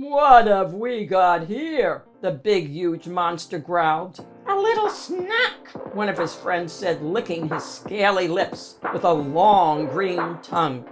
"What have we got here?" the big, huge monster growled. "A little snack," one of his friends said, licking his scaly lips with a long green tongue.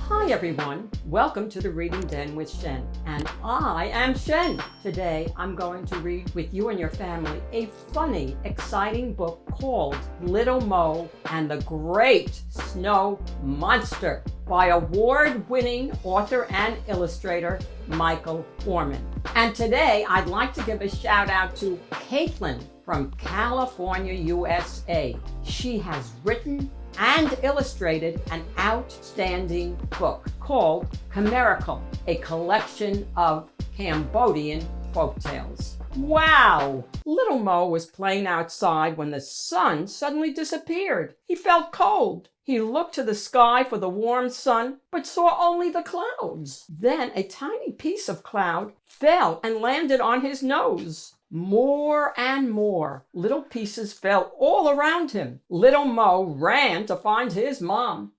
Hi everyone, welcome to the Reading Den with Shen, and I am Shen. Today I'm going to read with you and your family a funny, exciting book called Little Mo and the Great Snow Monster by award-winning author and illustrator Michael Foreman. And today I'd like to give a shout out to Caitlin from California, USA. She has written and illustrated an outstanding book called Chimerical, a collection of Cambodian folktales. Wow! Little Mo was playing outside when the sun suddenly disappeared. He felt cold. He looked to the sky for the warm sun, but saw only the clouds. Then a tiny piece of cloud fell and landed on his nose. More and more little pieces fell all around him. Little Mo ran to find his mom.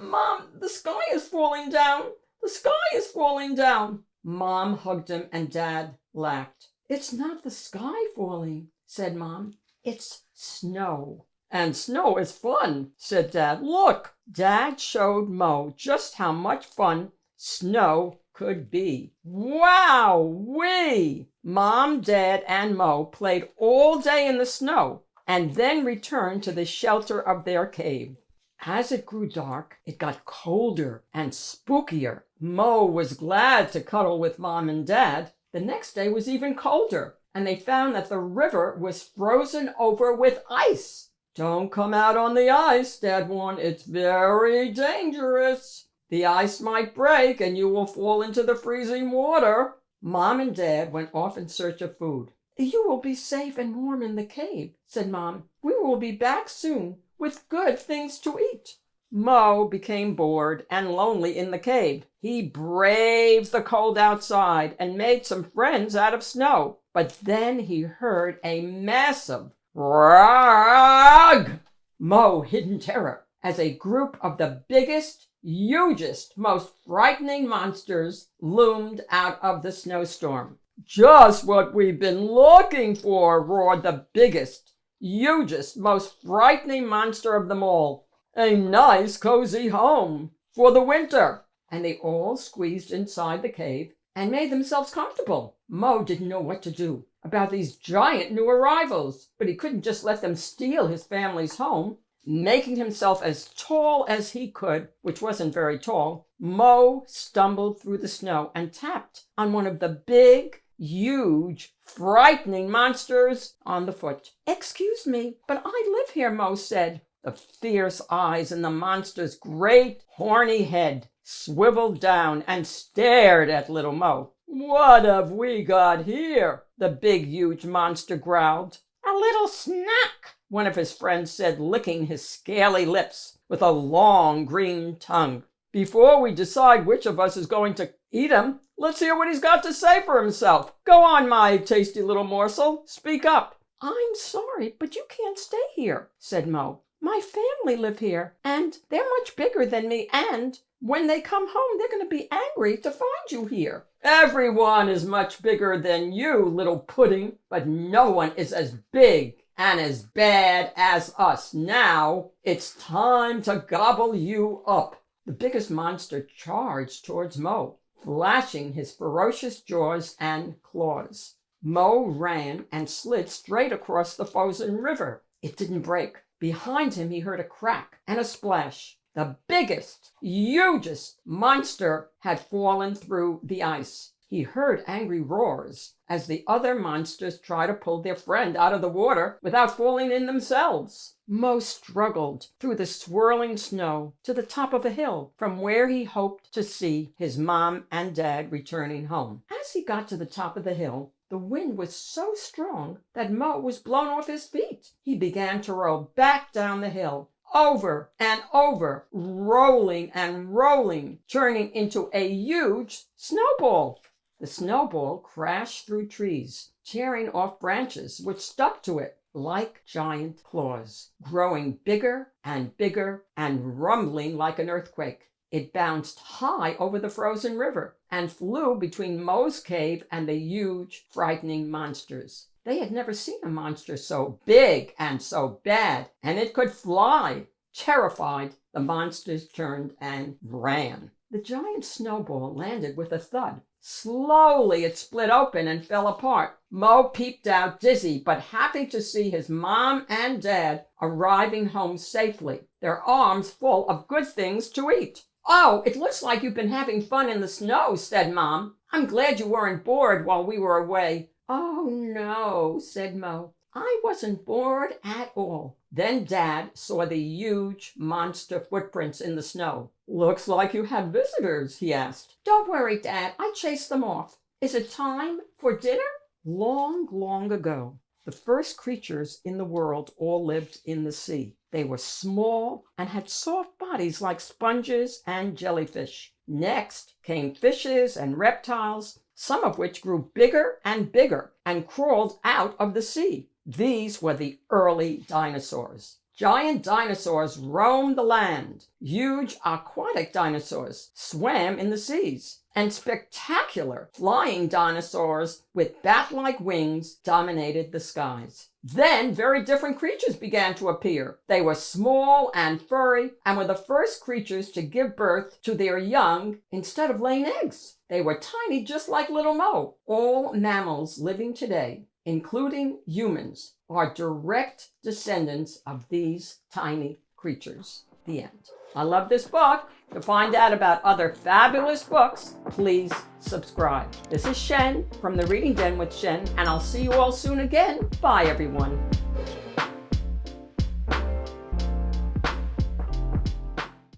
Mom, the sky is falling down. The sky is falling down. Mom hugged him and Dad laughed. "It's not the sky falling," said Mom. "It's snow." "And snow is fun," said Dad. "Look." Dad showed Mo just how much fun snow could be. Wow-wee! Mom, Dad, and Mo played all day in the snow and then returned to the shelter of their cave. As it grew dark, it got colder and spookier. Mo was glad to cuddle with Mom and Dad. The next day was even colder, and they found that the river was frozen over with ice. "Don't come out on the ice," Dad warned. "It's very dangerous. The ice might break and you will fall into the freezing water." Mom and Dad went off in search of food. "You will be safe and warm in the cave," said Mom. "We will be back soon with good things to eat." Mo became bored and lonely in the cave. He braved the cold outside and made some friends out of snow. But then he heard a massive "Rag!" Mo hid in terror as a group of the biggest, hugest, most frightening monsters loomed out of the snowstorm. "Just what we've been looking for," roared the biggest, hugest, most frightening monster of them all. "A nice, cozy home for the winter." And they all squeezed inside the cave and made themselves comfortable. Mo didn't know what to do about these giant new arrivals, but he couldn't just let them steal his family's home. Making himself as tall as he could, which wasn't very tall, Mo stumbled through the snow and tapped on one of the big, huge, frightening monsters on the foot. "Excuse me, but I live here," Mo said. The fierce eyes in the monster's great, horny head swiveled down and stared at little Mo. "What have we got here?" the big, huge monster growled. "A little snack," one of his friends said, licking his scaly lips with a long green tongue. "Before we decide which of us is going to eat him, let's hear what he's got to say for himself. Go on, my tasty little morsel. Speak up." "I'm sorry, but you can't stay here," said Mo. "My family live here, and they're much bigger than me, and when they come home, they're going to be angry to find you here." "Everyone is much bigger than you, little pudding, but no one is as big and as bad as us. Now it's time to gobble you up." The biggest monster charged towards Mo, flashing his ferocious jaws and claws. Mo ran and slid straight across the frozen river. It didn't break. Behind him he heard a crack and a splash. The biggest, hugest monster had fallen through the ice. He heard angry roars as the other monsters tried to pull their friend out of the water without falling in themselves. Mo struggled through the swirling snow to the top of a hill from where he hoped to see his mom and dad returning home. As he got to the top of the hill, the wind was so strong that Mo was blown off his feet. He began to roll back down the hill, over and over, rolling and rolling, turning into a huge snowball. The snowball crashed through trees, tearing off branches which stuck to it. like giant claws, growing bigger and bigger and rumbling like an earthquake. It bounced high over the frozen river and flew between Moe's cave and the huge, frightening monsters. They had never seen a monster so big and so bad, and it could fly. Terrified, the monsters turned and ran. The giant snowball landed with a thud. Slowly it split open and fell apart. Moe peeped out, dizzy but happy to see his mom and dad arriving home safely, their arms full of good things to eat. "Oh, it looks like you've been having fun in the snow," said Mom. "I'm glad you weren't bored while we were away." "Oh, no," said Moe. "I wasn't bored at all." Then Dad saw the huge monster footprints in the snow. "Looks like you had visitors," he asked. "Don't worry, Dad. I chased them off. Is it time for dinner?" Long, long ago, the first creatures in the world all lived in the sea. They were small and had soft bodies like sponges and jellyfish. Next came fishes and reptiles, some of which grew bigger and crawled out of the sea. These were the early dinosaurs. Giant dinosaurs roamed the land. Huge aquatic dinosaurs swam in the seas. And spectacular flying dinosaurs with bat-like wings dominated the skies. Then very different creatures began to appear. They were small and furry and were the first creatures to give birth to their young instead of laying eggs. They were tiny, just like little Moe. All mammals living today, including humans, are direct descendants of these tiny creatures. The end. I love this book. To find out about other fabulous books, please subscribe. This is Shen from the Reading Den with Shen, and I'll see you all soon again. Bye, everyone.